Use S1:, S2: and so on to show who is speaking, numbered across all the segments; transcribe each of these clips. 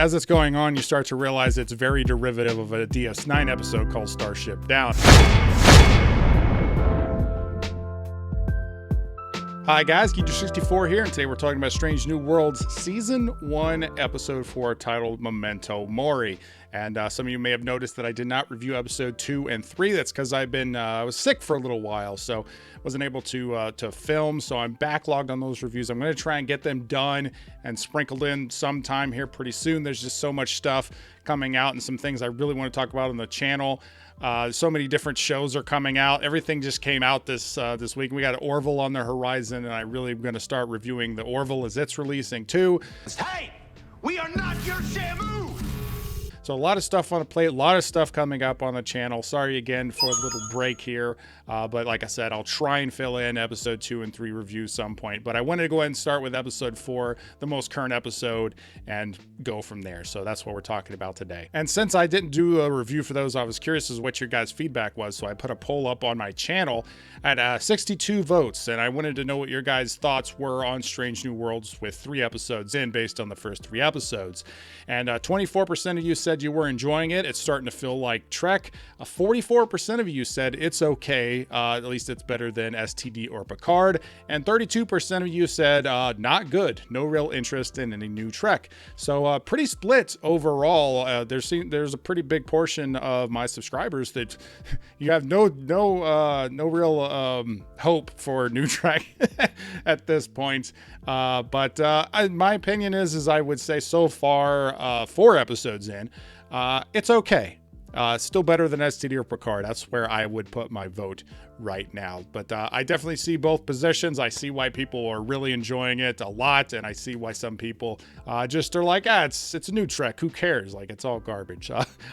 S1: as it's going on, you start to realize it's very derivative of a DS9 episode called Starship Down. Hi guys, Geeker64 here, and today we're talking about Strange New Worlds Season 1, Episode 4, titled Memento Mori. And some of you may have noticed that I did not review Episode 2 and 3. That's because I was sick for a little while, so wasn't able to film, so I'm backlogged on those reviews. I'm going to try and get them done and sprinkled in sometime here pretty soon. There's just so much stuff coming out and some things I really want to talk about on the channel. So many different shows are coming out. Everything just came out this week. We got Orville on the horizon, and I really am going to start reviewing the Orville as it's releasing too.
S2: Hey, we are not your Shamu!
S1: So a lot of stuff on the plate, a lot of stuff coming up on the channel. Sorry again for a little break here. But like I said, I'll try and fill in episode 2 and 3 reviews some point. But I wanted to go ahead and start with episode 4, the most current episode, and go from there. So that's what we're talking about today. And since I didn't do a review for those, I was curious as to what your guys' feedback was. So I put a poll up on my channel at 62 votes. And I wanted to know what your guys' thoughts were on Strange New Worlds with 3 episodes in based on the first 3 episodes. And 24% of you said you were enjoying it. It's starting to feel like Trek. 44% of you said it's okay. At least it's better than STD or Picard. And 32% of you said not good. No real interest in any new Trek. So pretty split overall. There's a pretty big portion of my subscribers that you have no real hope for new Trek at this point. But my opinion is I would say so far 4 episodes in, it's okay. Still better than STD or Picard. That's where I would put my vote right now. But I definitely see both positions. I see why people are really enjoying it a lot, and I see why some people just are like, it's a new Trek. Who cares? Like, it's all garbage.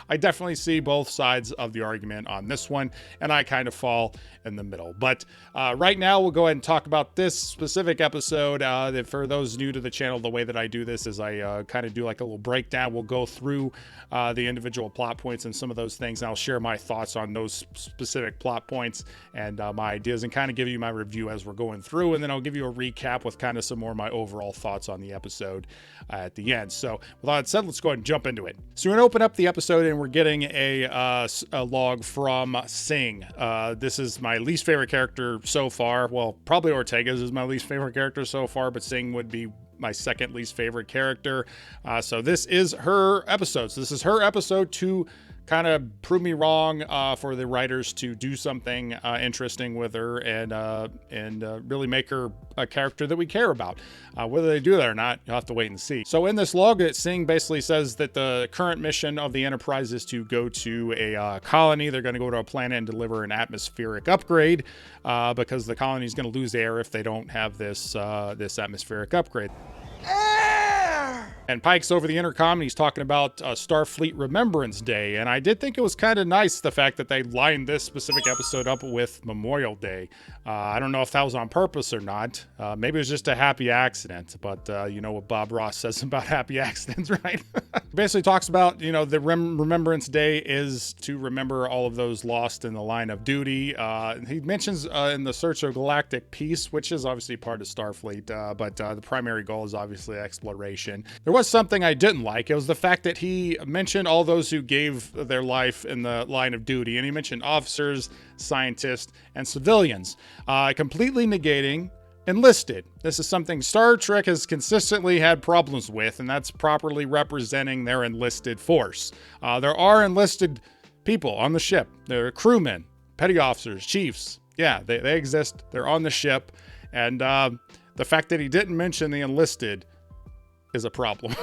S1: I definitely see both sides of the argument on this one, and I kind of fall in the middle. But right now, we'll go ahead and talk about this specific episode. For those new to the channel, the way that I do this is I kind of do like a little breakdown. We'll go through the individual plot points and some of those things, and I'll share my thoughts on those specific plot points and my ideas, and kind of give you my review as we're going through, and then I'll give you a recap with kind of some more of my overall thoughts on the episode at the end. So with all that said, let's go ahead and jump into it. So we're going to open up the episode, and we're getting a log from Singh. This is my least favorite character so far. Well, probably Ortega's is my least favorite character so far, but Singh would be my second least favorite character. So this is her episode. So this is her episode to kind of prove me wrong, for the writers to do something interesting with her and really make her a character that we care about. Whether they do that or not, you'll have to wait and see. So in this log, Singh basically says that the current mission of the Enterprise is to go to a colony. They're going to go to a planet and deliver an atmospheric upgrade because the colony is going to lose air if they don't have this atmospheric upgrade. And Pike's over the intercom, and he's talking about Starfleet Remembrance Day. And I did think it was kind of nice, the fact that they lined this specific episode up with Memorial Day. I don't know if that was on purpose or not. Maybe it was just a happy accident. But you know what Bob Ross says about happy accidents, right? Basically talks about, the Remembrance Day is to remember all of those lost in the line of duty. He mentions in the Search of Galactic Peace, which is obviously part of Starfleet, but the primary goal is obviously exploration. There was something I didn't like. It was the fact that he mentioned all those who gave their life in the line of duty, and he mentioned officers, scientists, and civilians, completely negating enlisted. This is something Star Trek has consistently had problems with, and that's properly representing their enlisted force. There are enlisted people on the ship. There are crewmen, petty officers, chiefs. Yeah, they exist. They're on the ship, and the fact that he didn't mention the enlisted is a problem.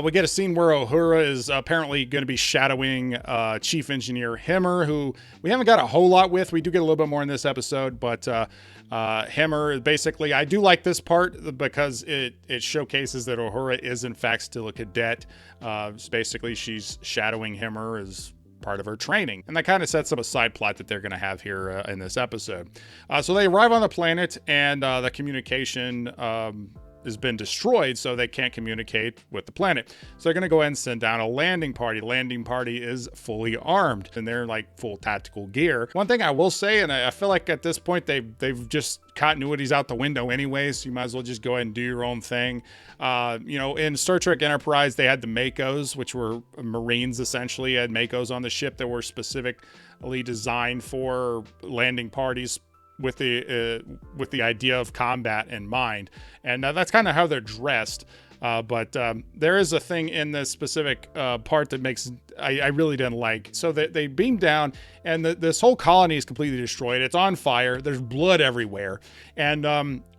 S1: We get a scene where Uhura is apparently going to be shadowing Chief Engineer Hemmer, who we haven't got a whole lot with. We do get a little bit more in this episode, but Hemmer, basically, I do like this part because it showcases that Uhura is in fact still a cadet. Basically, she's shadowing Hemmer as part of her training, and that kind of sets up a side plot that they're going to have here in this episode. So they arrive on the planet, and the communication has been destroyed, so they can't communicate with the planet. So they're going to go ahead and send down a landing party. Landing party is fully armed, and they're like full tactical gear. One thing I will say, and I feel like at this point they've just continuity's out the window anyways, so you might as well just go ahead and do your own thing. In Star Trek Enterprise, they had the Makos, which were Marines essentially. Had Makos on the ship that were specifically designed for landing parties with the idea of combat in mind, and that's kind of how they're dressed. But there is a thing in this specific part that makes I really didn't like. So they beam down, and this whole colony is completely destroyed. It's on fire. There's blood everywhere. And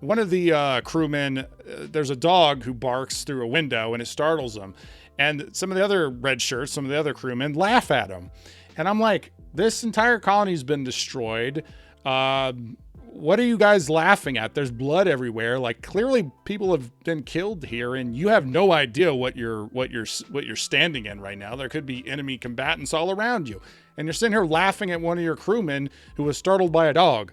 S1: one of the crewmen, there's a dog who barks through a window, and it startles him. And some of the other red shirts, some of the other crewmen laugh at him. And I'm like, this entire colony's been destroyed. What are you guys laughing at? There's blood everywhere. Like, clearly people have been killed here, and you have no idea what you're standing in right now. There could be enemy combatants all around you, and you're sitting here laughing at one of your crewmen who was startled by a dog.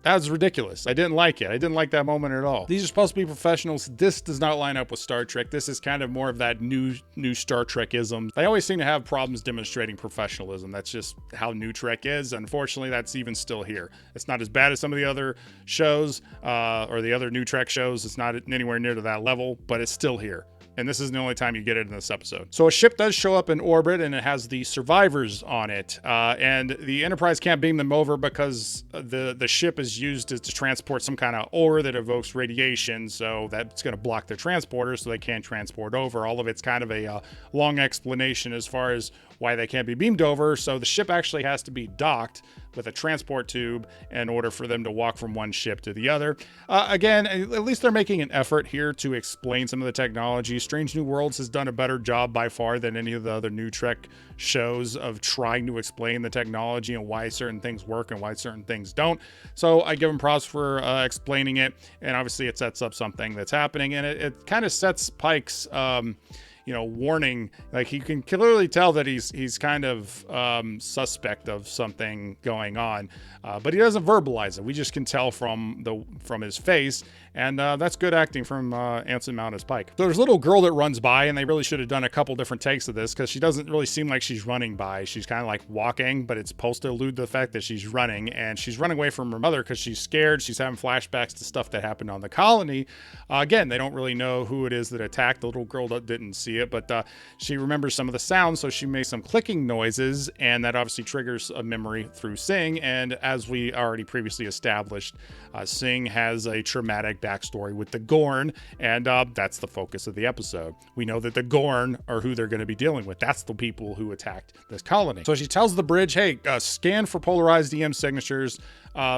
S1: That was ridiculous. I didn't like it. I didn't like that moment at all. These are supposed to be professionals. This does not line up with Star Trek. This is kind of more of that new Star Trek-ism. They always seem to have problems demonstrating professionalism. That's just how New Trek is. Unfortunately, that's even still here. It's not as bad as some of the other shows or the other New Trek shows. It's not anywhere near to that level, but it's still here. And this isn't the only time you get it in this episode. So a ship does show up in orbit, and it has the survivors on it. And the Enterprise can't beam them over because the ship is used to transport some kind of ore that evokes radiation. So that's going to block their transporter, so they can't transport over. All of it's kind of a long explanation as far as why they can't be beamed over. So the ship actually has to be docked with a transport tube in order for them to walk from one ship to the other. Again, at least they're making an effort here to explain some of the technology. Strange New Worlds has done a better job by far than any of the other New Trek shows of trying to explain the technology and why certain things work and why certain things don't. So I give them props for explaining it, and obviously it sets up something that's happening, and it kind of sets Pike's warning. Like, you can clearly tell that he's kind of suspect of something going on, but he doesn't verbalize it. We just can tell from his face, and that's good acting from Anson Mount as Pike. So there's a little girl that runs by, and they really should have done a couple different takes of this, because she doesn't really seem like she's running by. She's kind of like walking, but it's supposed to allude to the fact that she's running, and she's running away from her mother because she's scared. She's having flashbacks to stuff that happened on the colony. Again, they don't really know who it is that attacked. The little girl didn't see it, but she remembers some of the sounds, so she makes some clicking noises, and that obviously triggers a memory through Singh. And as we already previously established, Singh has a traumatic backstory with the Gorn, and that's the focus of the episode. We know that the Gorn are who they're going to be dealing with. That's the people who attacked this colony. So she tells the bridge, hey, scan for polarized EM signatures,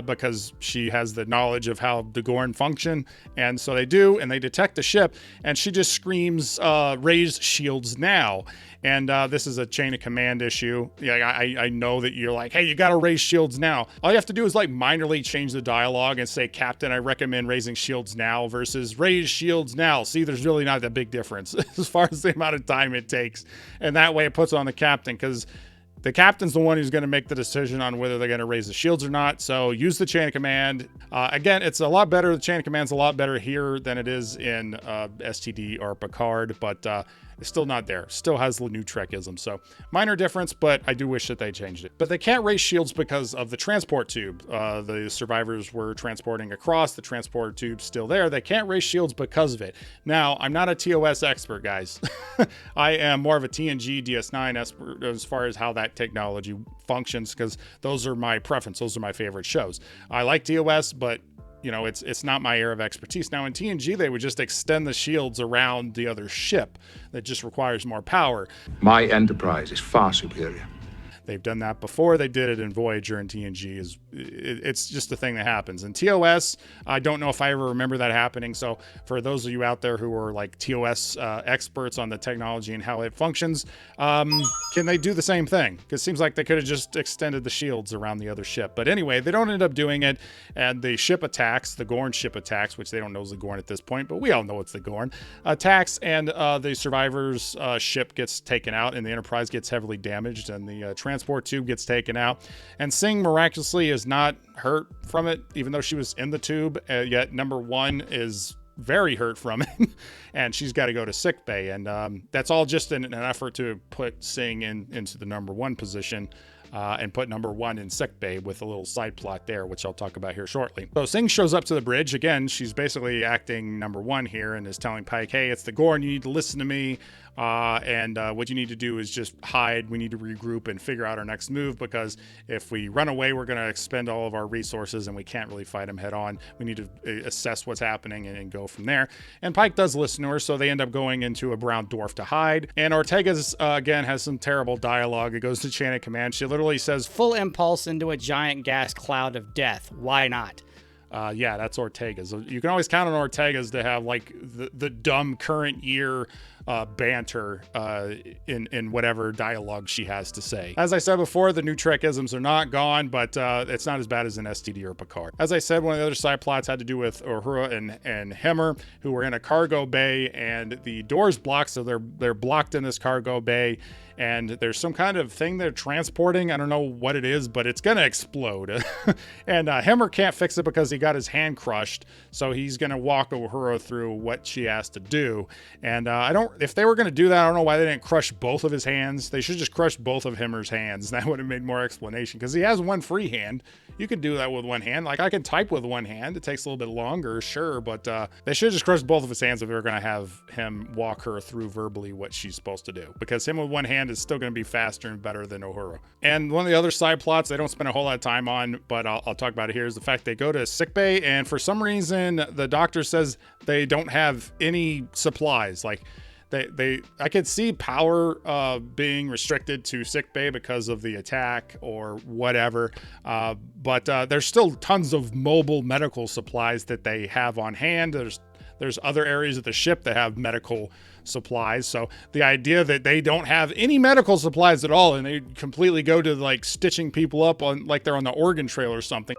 S1: because she has the knowledge of how the Gorn function. And so they do, and they detect the ship, and she just screams, raise shields now. And this is a chain of command issue. Yeah, I know that you're like, hey, you got to raise shields now. All you have to do is like minorly change the dialogue and say, Captain, I recommend raising shields now versus raise shields now. See, there's really not that big difference as far as the amount of time it takes. And that way it puts on the captain, because the captain's the one who's going to make the decision on whether they're going to raise the shields or not. So use the chain of command. Again, it's a lot better. The chain of command's a lot better here than it is in STD or Picard, but it's still not there. Still has the new Trekism. So minor difference, but I do wish that they changed it. But they can't raise shields because of the transport tube. The survivors were transporting across. The transport tube's still there. They can't raise shields because of it. Now, I'm not a TOS expert, guys. I am more of a TNG DS9 expert as far as how that technology functions, because those are my preference. Those are my favorite shows. I like TOS, but it's not my area of expertise. Now in TNG, they would just extend the shields around the other ship. That just requires more power.
S3: My Enterprise is far superior.
S1: They've done that before. They did it in Voyager and TNG. It's just a thing that happens. In TOS, I don't know if I ever remember that happening. So for those of you out there who are like TOS experts on the technology and how it functions, can they do the same thing? Because it seems like they could have just extended the shields around the other ship. But anyway, they don't end up doing it. And the ship attacks, the Gorn ship attacks, which they don't know is the Gorn at this point, but we all know it's the Gorn, attacks, and the survivors' ship gets taken out, and the Enterprise gets heavily damaged, and the transport tube gets taken out. And Singh miraculously is not hurt from it, even though she was in the tube. Yet number one is very hurt from it, and she's got to go to sick bay. And that's all just in an effort to put Sing into the number 1 position. And put number 1 in sick bay with a little side plot there, which I'll talk about here shortly. So Sing shows up to the bridge. Again, she's basically acting number 1 here and is telling Pike, hey, it's the Gorn. You need to listen to me. And what you need to do is just hide. We need to regroup and figure out our next move, because if we run away, we're going to expend all of our resources and we can't really fight them head on. We need to assess what's happening and go from there. And Pike does listen to her, so they end up going into a brown dwarf to hide. And Ortega's, again, has some terrible dialogue. It goes to chain of command. She literally says,
S4: full impulse into a giant gas cloud of death. Why not?
S1: Yeah, that's Ortega's. You can always count on Ortega's to have like the dumb current year banter in whatever dialogue she has to say. As I said before, the new Trekisms are not gone, but it's not as bad as an STD or Picard. As I said, one of the other side plots had to do with Uhura and Hemmer, who were in a cargo bay, and the door's blocked, so they're blocked in this cargo bay. And there's some kind of thing they're transporting. I don't know what it is, but it's gonna explode. And Hemmer can't fix it because he got his hand crushed. So he's gonna walk Uhura through what she has to do. And if they were gonna do that, I don't know why they didn't crush both of his hands. They should just crush both of Hemmer's hands. That would have made more explanation, because he has one free hand. You could do that with one hand. Like, I can type with one hand. It takes a little bit longer, sure, but they should just crush both of his hands if they're gonna have him walk her through verbally what she's supposed to do. Because him with one hand is still going to be faster and better than Uhura. And one of the other side plots they don't spend a whole lot of time on, but I'll talk about it here, is the fact they go to sickbay, and for some reason the doctor says they don't have any supplies. Like, I could see power being restricted to sickbay because of the attack or whatever, but there's still tons of mobile medical supplies that they have on hand. There's other areas of the ship that have medical supplies. So the idea that they don't have any medical supplies at all, and they completely go to like stitching people up on like they're on the Oregon Trail or something.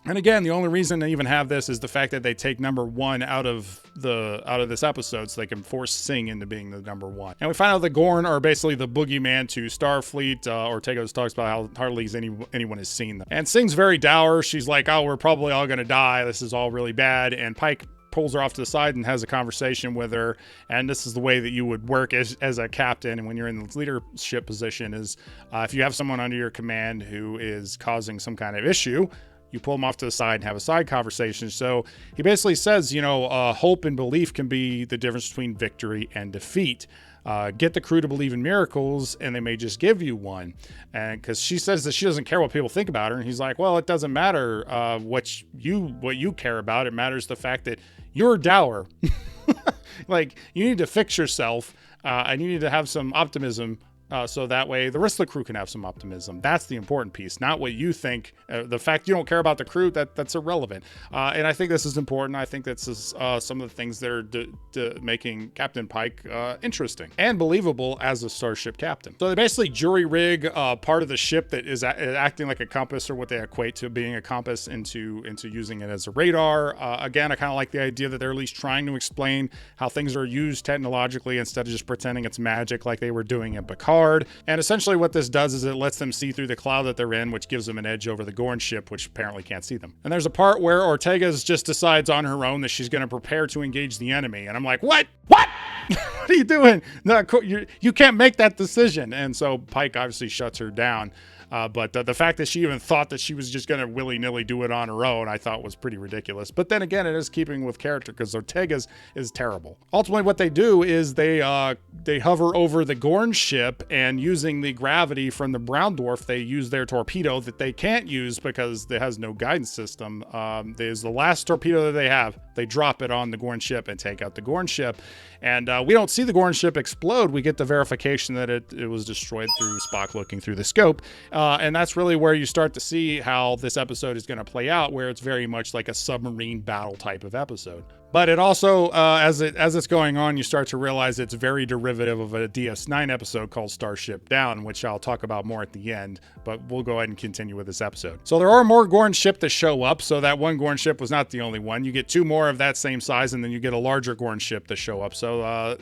S1: And again, the only reason they even have this is the fact that they take number 1 out of this episode, so they can force Sing into being the number 1. And we find out the Gorn are basically the boogeyman to Starfleet. Ortega talks about how hardly anyone has seen them. And Sing's very dour. She's like, oh, we're probably all gonna die. This is all really bad. And Pike pulls her off to the side and has a conversation with her. And this is the way that you would work as a captain, and when you're in the leadership position, is if you have someone under your command who is causing some kind of issue, you pull them off to the side and have a side conversation. So he basically says, hope and belief can be the difference between victory and defeat. Get the crew to believe in miracles, and they may just give you one. And because she says that she doesn't care what people think about her, and he's like, well, it doesn't matter what you care about. It matters the fact that you're dour. Like, you need to fix yourself, and you need to have some optimism. So that way the rest of the crew can have some optimism. That's the important piece, not what you think. The fact you don't care about the crew, that's irrelevant. And I think this is important. I think that's some of the things that are making Captain Pike interesting and believable as a starship captain. So they basically jury rig part of the ship that is acting like a compass, or what they equate to being a compass, into using it as a radar. Again, I kind of like the idea that they're at least trying to explain how things are used technologically instead of just pretending it's magic like they were doing in Picard. And essentially what this does is it lets them see through the cloud that they're in, which gives them an edge over the Gorn ship, which apparently can't see them. And there's a part where Ortega's just decides on her own that she's going to prepare to engage the enemy. And I'm like, what? What are you doing? No, you can't make that decision. And so Pike obviously shuts her down. But the fact that she even thought that she was just going to willy-nilly do it on her own, I thought was pretty ridiculous. But then again, it is keeping with character, because Ortega's is terrible. Ultimately, what they do is they hover over the Gorn ship, and using the gravity from the brown dwarf, they use their torpedo that they can't use because it has no guidance system. There's the last torpedo that they have. They drop it on the Gorn ship and take out the Gorn ship. And we don't see the Gorn ship explode. We get the verification that it was destroyed through Spock looking through the scope. And that's really where you start to see how this episode is going to play out, where it's very much like a submarine battle type of episode. But it also, as it's going on, you start to realize it's very derivative of a DS9 episode called Starship Down, which I'll talk about more at the end, but we'll go ahead and continue with this episode. So there are more Gorn ship that show up, so that one Gorn ship was not the only one. You get 2 more of that same size, and then you get a larger Gorn ship to show up. So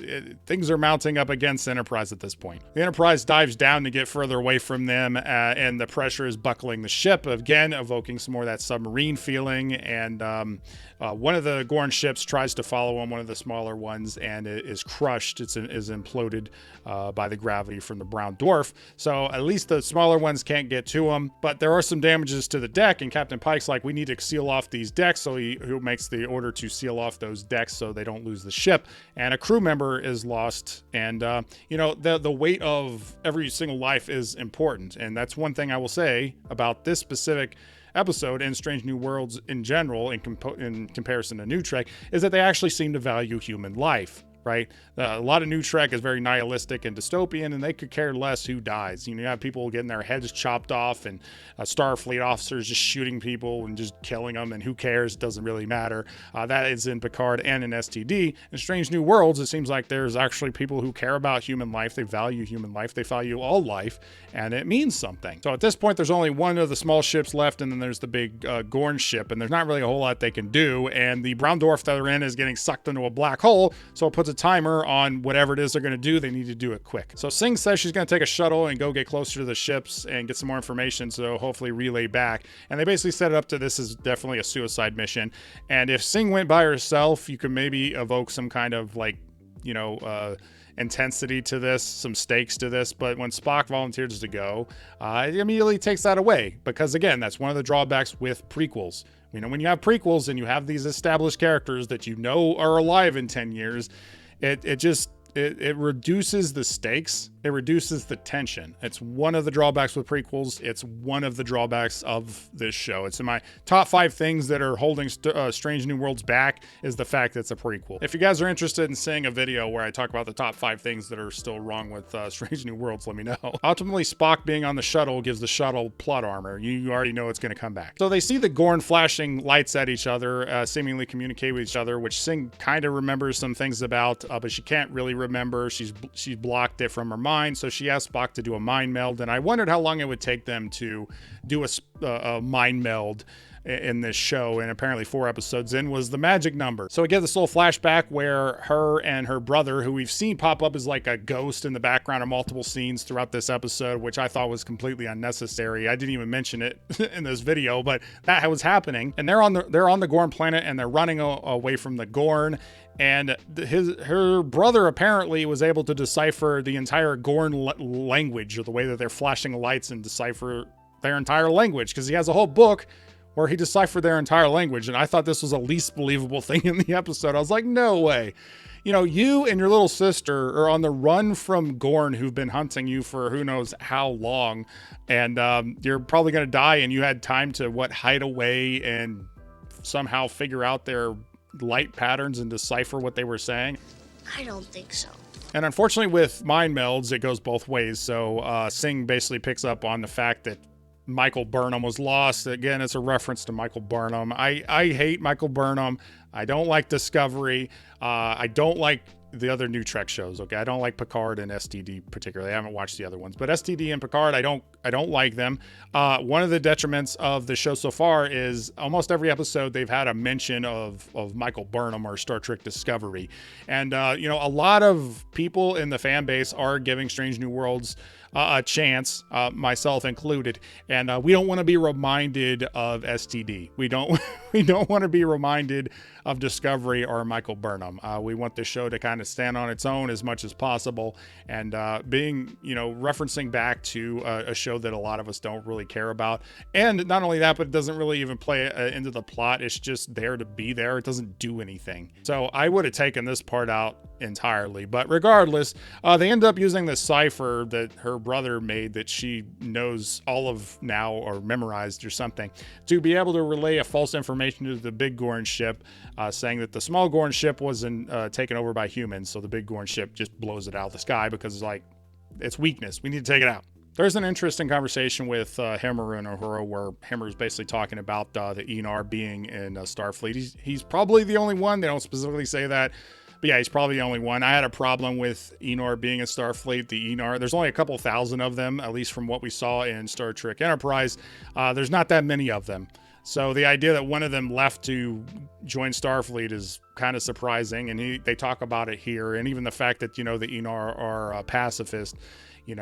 S1: things are mounting up against Enterprise at this point. The Enterprise dives down to get further away from them, and the pressure is buckling the ship, again, evoking some more of that submarine feeling, and one of the Gorn ships tries to follow on one of the smaller ones, and it is crushed. Is imploded by the gravity from the brown dwarf. So at least the smaller ones can't get to them, but there are some damages to the deck, and Captain Pike's like, we need to seal off these decks, so he makes the order to seal off those decks so they don't lose the ship, and a crew member is lost, and the weight of every single life is important, and that's one thing I will say about this specific episode and Strange New Worlds in general, in comparison to New Trek, is that they actually seem to value human life. Right? A lot of New Trek is very nihilistic and dystopian, and they could care less who dies. You have people getting their heads chopped off, and Starfleet officers just shooting people and just killing them, and who cares? It doesn't really matter. That is in Picard and in STD. In Strange New Worlds, it seems like there's actually people who care about human life. They value human life. They value all life, and it means something. So at this point, there's only one of the small ships left, and then there's the big Gorn ship, and there's not really a whole lot they can do, and the brown dwarf that they're in is getting sucked into a black hole, so it puts a timer on whatever it is they're going to do. They need to do it quick. So Singh says she's going to take a shuttle and go get closer to the ships and get some more information, so hopefully relay back. And they basically set it up to this is definitely a suicide mission. And if Singh went by herself, you could maybe evoke some kind of intensity to this, some stakes to this, but when Spock volunteers to go, it immediately takes that away, because again, that's one of the drawbacks with prequels. When you have prequels and you have these established characters that are alive in 10 years, it reduces the stakes. It reduces the tension. It's one of the drawbacks with prequels. It's one of the drawbacks of this show. It's in my top 5 things that are holding Strange New Worlds back is the fact that it's a prequel. If you guys are interested in seeing a video where I talk about the top 5 things that are still wrong with Strange New Worlds, let me know. Ultimately, Spock being on the shuttle gives the shuttle plot armor. You already know it's going to come back. So they see the Gorn flashing lights at each other, seemingly communicate with each other, which Singh kind of remembers some things about, but she can't really remember. She's blocked it from her mind, so she asked Spock to do a mind meld, and I wondered how long it would take them to do a mind meld in this show, and apparently 4 episodes in was the magic number. So we get this little flashback where her and her brother, who we've seen pop up as like a ghost in the background of multiple scenes throughout this episode, which I thought was completely unnecessary. I didn't even mention it in this video, but that was happening. And they're on the Gorn planet, and they're running away from the Gorn. And her brother apparently was able to decipher the entire Gorn language, or the way that they're flashing lights, and decipher their entire language, because he has a whole book where he deciphered their entire language. And I thought this was the least believable thing in the episode. I was like, no way. You and your little sister are on the run from Gorn, who've been hunting you for who knows how long. And you're probably going to die, and you had time to hide away and somehow figure out their light patterns and decipher what they were saying?
S5: I don't think so.
S1: And unfortunately with mind melds, it goes both ways. So Singh basically picks up on the fact that Michael Burnham was lost. Again, it's a reference to Michael Burnham. I hate Michael Burnham. I don't like Discovery. I don't like the other New Trek shows. Okay, I don't like Picard and STD particularly. I haven't watched the other ones, but STD and Picard, I don't like them. One of the detriments of the show so far is almost every episode they've had a mention of Michael Burnham or Star Trek Discovery, and a lot of people in the fan base are giving Strange New Worlds a chance, myself included, and we don't want to be reminded of STD. We don't want to be reminded of Discovery or Michael Burnham. We want the show to kind of stand on its own as much as possible, and being referencing back to a show that a lot of us don't really care about. And not only that, but it doesn't really even play into the plot. It's just there to be there. It doesn't do anything. So I would have taken this part out entirely, but regardless, they end up using the cipher that her brother made, that she knows all of now, or memorized or something, to be able to relay a false information to the big Gorn ship, saying that the small Gorn ship wasn't taken over by humans, so the big Gorn ship just blows it out of the sky because it's weakness. We need to take it out. There's an interesting conversation with Himmer and Uhura where Himmer's basically talking about the Enar being in Starfleet. He's probably the only one. They don't specifically say that. But yeah, he's probably the only one. I had a problem with Enar being in Starfleet. The Enar, there's only a couple thousand of them, at least from what we saw in Star Trek Enterprise. There's not that many of them. So the idea that one of them left to join Starfleet is kind of surprising. And they talk about it here. And even the fact that, the Enar are pacifist.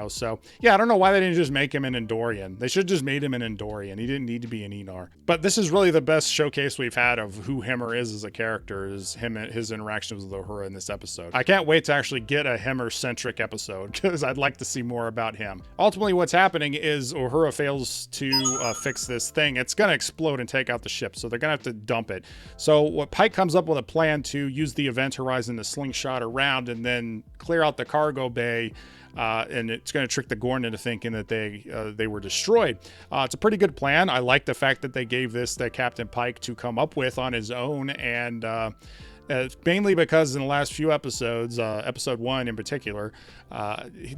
S1: So yeah, I don't know why they didn't just make him an Andorian. They should have just made him an Andorian. He didn't need to be an Enar. But this is really the best showcase we've had of who Himmer is as a character, is him and his interactions with Uhura in this episode. I can't wait to actually get a Himmer-centric episode because I'd like to see more about him. Ultimately, what's happening is Uhura fails to fix this thing. It's going to explode and take out the ship, so they're going to have to dump it. So what Pike comes up with a plan to use the event horizon to slingshot around and then clear out the cargo bay. And it's going to trick the Gorn into thinking that they were destroyed. It's a pretty good plan. I like the fact that they gave this to Captain Pike to come up with on his own, and mainly because in the last few episodes, episode 1 in particular,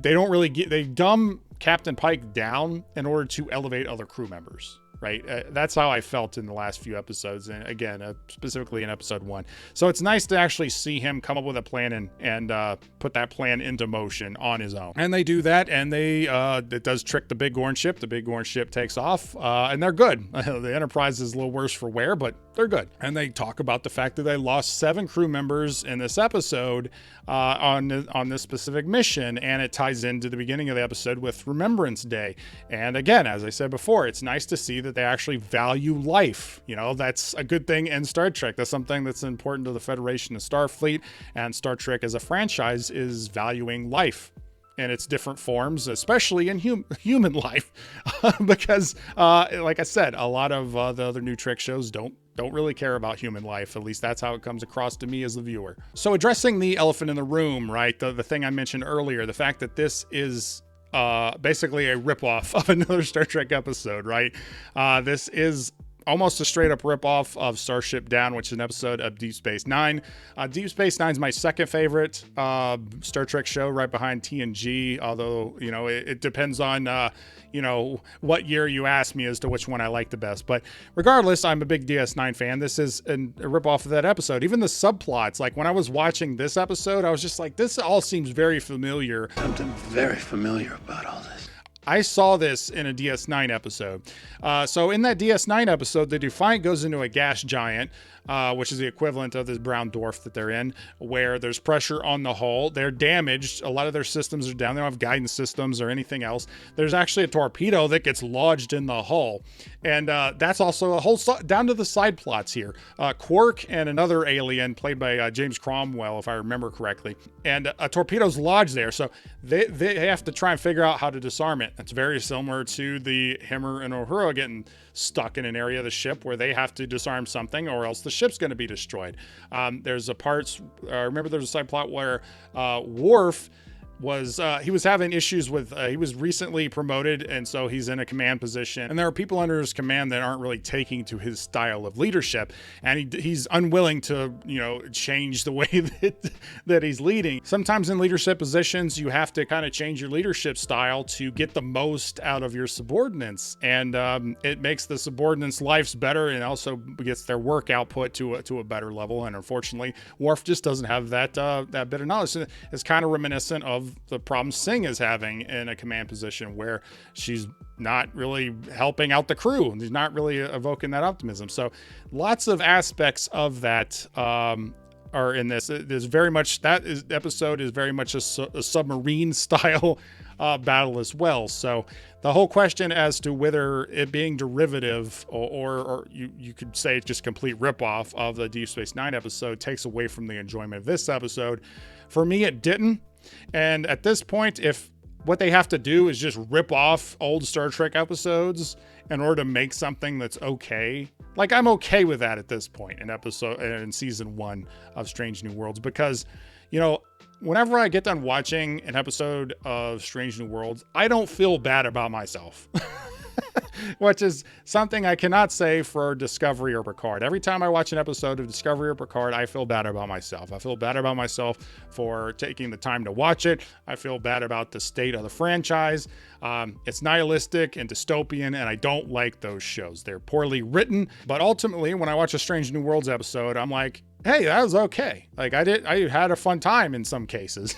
S1: they dumb Captain Pike down in order to elevate other crew members. Right. That's how I felt in the last few episodes. And again, specifically in episode 1. So it's nice to actually see him come up with a plan and put that plan into motion on his own. And they do that. And it does trick the big Gorn ship. The big Gorn ship takes off and they're good. The Enterprise is a little worse for wear, but they're good. And they talk about the fact that they lost 7 crew members in this episode on this specific mission. And it ties into the beginning of the episode with Remembrance Day. And again, as I said before, it's nice to see that they actually value life. That's a good thing in Star Trek. That's something that's important to the Federation and Starfleet, and Star Trek as a franchise is valuing life in its different forms, especially in human life, because like I said, a lot of the other new Trek shows don't really care about human life. At least that's how it comes across to me as the viewer. So addressing the elephant in the room, right? The thing I mentioned earlier, the fact that this is basically a ripoff of another Star Trek episode, right? This is almost a straight up ripoff of Starship Down, which is an episode of Deep Space Nine. Deep Space Nine is my second favorite Star Trek show, right behind TNG. Although, it depends on, what year you ask me as to which one I like the best. But regardless, I'm a big DS9 fan. This is a ripoff of that episode. Even the subplots, like when I was watching this episode, I was just like, this all seems very familiar.
S2: Something very familiar about all this.
S1: I saw this in a DS9 episode. So in that DS9 episode, the Defiant goes into a gas giant, which is the equivalent of this brown dwarf that they're in, where there's pressure on the hull. They're damaged. A lot of their systems are down. They don't have guidance systems or anything else. There's actually a torpedo that gets lodged in the hull. And that's also a whole down to the side plots here. Quark and another alien played by James Cromwell, if I remember correctly. And a torpedo's lodged there. So they have to try and figure out how to disarm it. It's very similar to the Himmer and Uhura getting stuck in an area of the ship where they have to disarm something or else the ship's going to be destroyed. There's a parts, I remember there's a side plot where Worf he was having issues with, he was recently promoted, and so he's in a command position, and there are people under his command that aren't really taking to his style of leadership, and he's unwilling to, change the way that he's leading. Sometimes in leadership positions, you have to kind of change your leadership style to get the most out of your subordinates, and it makes the subordinates' lives better, and also gets their work output to a better level. And unfortunately, Worf just doesn't have that bit of knowledge. It's kind of reminiscent of the problem Singh is having in a command position where she's not really helping out the crew. She's not really evoking that optimism. So lots of aspects of that are in this. There's very much, episode is very much a submarine style battle as well. So the whole question as to whether it being derivative or you could say it's just complete ripoff of the Deep Space Nine episode takes away from the enjoyment of this episode. For me, it didn't. And at this point, if what they have to do is just rip off old Star Trek episodes in order to make something that's okay, like I'm okay with that at this point in season 1 of Strange New Worlds, because, whenever I get done watching an episode of Strange New Worlds, I don't feel bad about myself. which is something I cannot say for Discovery or Picard. Every time I watch an episode of Discovery or Picard, I feel bad about myself. I feel bad about myself for taking the time to watch it. I feel bad about the state of the franchise. It's nihilistic and dystopian, and I don't like those shows. They're poorly written, but ultimately, when I watch a Strange New Worlds episode, I'm like, hey, that was okay. Like I had a fun time in some cases.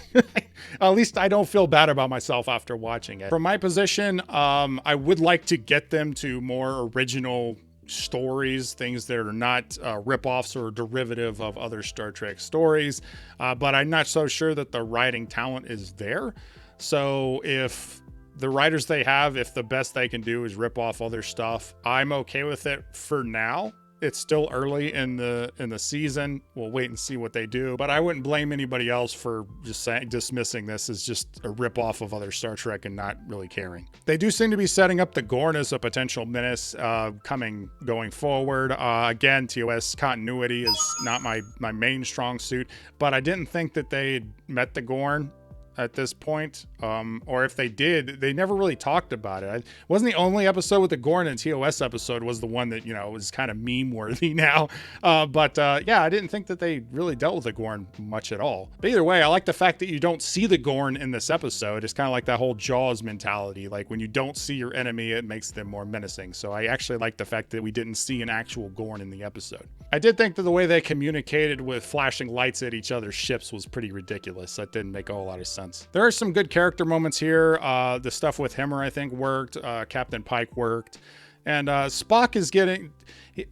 S1: At least I don't feel bad about myself after watching it. From my position, I would like to get them to more original stories, things that are not ripoffs or derivative of other Star Trek stories. But I'm not so sure that the writing talent is there. So if the writers they have, if the best they can do is rip off other stuff, I'm okay with it for now. It's still early in the season. We'll wait and see what they do, but I wouldn't blame anybody else for just dismissing this as just a ripoff of other Star Trek and not really caring. They do seem to be setting up the Gorn as a potential menace going forward. Again, TOS continuity is not my main strong suit, but I didn't think that they had met the Gorn at this point, or if they did, they never really talked about it. It wasn't the only episode with the Gorn and TOS episode was the one that, was kind of meme worthy now. But I didn't think that they really dealt with the Gorn much at all. But either way, I like the fact that you don't see the Gorn in this episode. It's kind of like that whole Jaws mentality. Like when you don't see your enemy, it makes them more menacing. So I actually like the fact that we didn't see an actual Gorn in the episode. I did think that the way they communicated with flashing lights at each other's ships was pretty ridiculous. That didn't make a whole lot of sense. There are some good character moments here. The stuff with Hemmer, I think, worked. Captain Pike worked. And Spock is getting...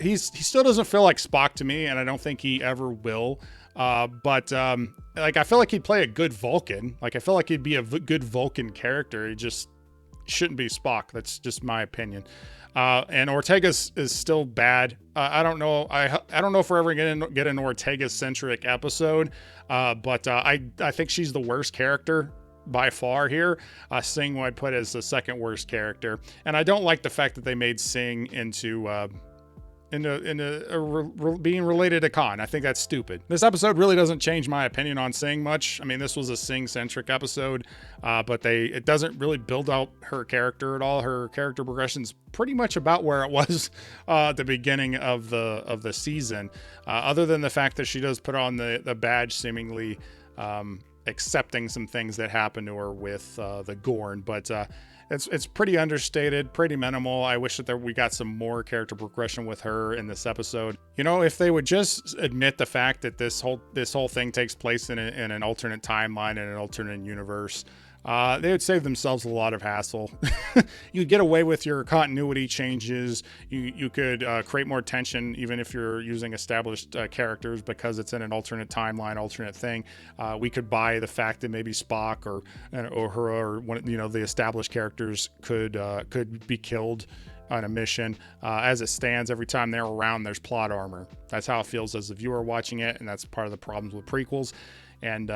S1: He still doesn't feel like Spock to me, and I don't think he ever will. But I feel like he'd play a good Vulcan. Like, I feel like he'd be a good Vulcan character. He just shouldn't be Spock. That's just my opinion. And Ortega is still bad. I don't know. I don't know if we're ever going to get an Ortega-centric episode, but I think she's the worst character by far here. Singh I'd put as the second worst character. And I don't like the fact that they made Singh into being related to Khan. I think that's stupid. This episode really doesn't change my opinion on Singh much. I mean, this was a Singh-centric episode, but it doesn't really build out her character at all. Her character progression's pretty much about where it was at the beginning of the season, other than the fact that she does put on the badge, seemingly accepting some things that happened to her with the Gorn, but it's pretty understated, pretty minimal. I wish that we got some more character progression with her in this episode. If they would just admit the fact that this whole thing takes place in an alternate timeline, in an alternate universe, they would save themselves a lot of hassle. You could get away with your continuity changes. You could create more tension even if you're using established characters, because it's in an alternate timeline, alternate thing. We could buy the fact that maybe Spock or her or one, the established characters could be killed on a mission. As it stands, every time they're around, there's plot armor. That's how it feels as a viewer watching it, and that's part of the problems with prequels. And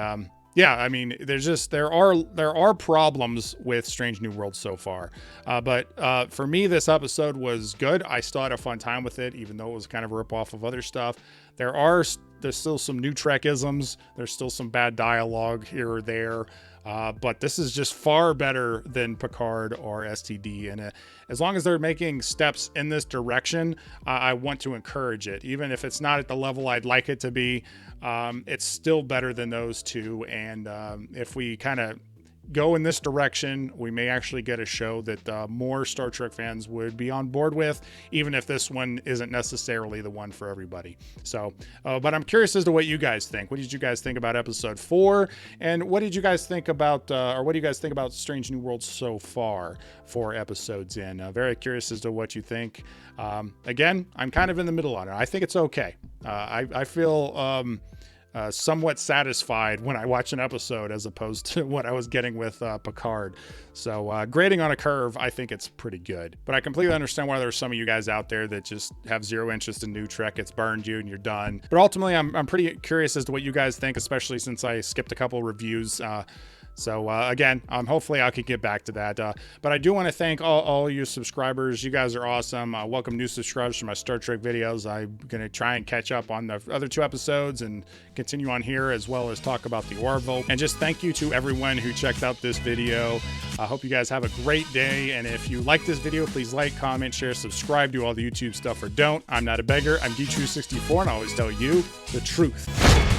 S1: yeah, I mean, there are problems with Strange New Worlds so far, but for me, this episode was good. I still had a fun time with it, even though it was kind of a ripoff of other stuff. There's still some new Trekisms. There's still some bad dialogue here or there, but this is just far better than Picard or STD. And as long as they're making steps in this direction, I want to encourage it, even if it's not at the level I'd like it to be. It's still better than those two, and if we kind of go in this direction, we may actually get a show that more Star Trek fans would be on board with, even if this one isn't necessarily the one for everybody. So, but I'm curious as to what you guys think. What did you guys think about episode 4? And what did you guys think about, what do you guys think about Strange New Worlds so far, 4 episodes in? Very curious as to what you think. Again, I'm kind of in the middle on it. I think it's okay. I feel somewhat satisfied when I watch an episode as opposed to what I was getting with Picard. So grading on a curve, I think it's pretty good. But I completely understand why there's some of you guys out there that just have zero interest in new Trek. It's burned you and you're done. But ultimately, I'm pretty curious as to what you guys think, especially since I skipped a couple reviews. So again, hopefully I can get back to that. But I do want to thank all you subscribers. You guys are awesome. Welcome new subscribers to my Star Trek videos. I'm going to try and catch up on the other 2 episodes and continue on here, as well as talk about the Orville. And just thank you to everyone who checked out this video. I hope you guys have a great day. And if you like this video, please like, comment, share, subscribe, do all the YouTube stuff, or don't. I'm not a beggar. I'm D-True64, and I always tell you the truth.